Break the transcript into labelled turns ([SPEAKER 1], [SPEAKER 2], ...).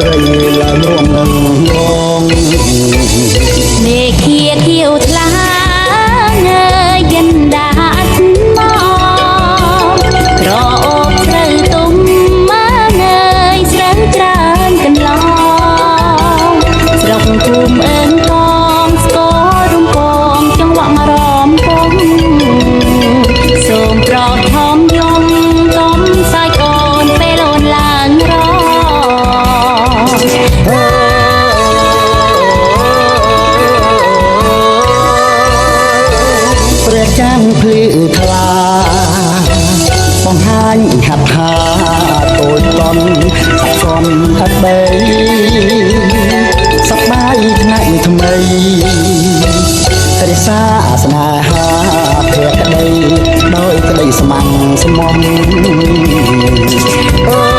[SPEAKER 1] ស្រីឡើងរួមនឹងបង
[SPEAKER 2] មេឃាខៀវថ្លាងើយយិនដាច់មកក្រអូបស្រូវទុំមកងើយស្រូវច្រើនកន្លងស្រុកភូមិអើងកងស្គររំពងចង្វាក់រំពងសូមប្រថមយំកំសាយកូនពេលអូនឡើងរ
[SPEAKER 1] ព្រះច័ន្ទភ្លឺថ្លាបង្ហាញហាត់ហាតូចតន់ស័ក្តិសមអត់បីសប្បាយថ្ងៃថ្មីរិសាស្នេហាភក្តីដោយក្តីស្មងស្មំអូ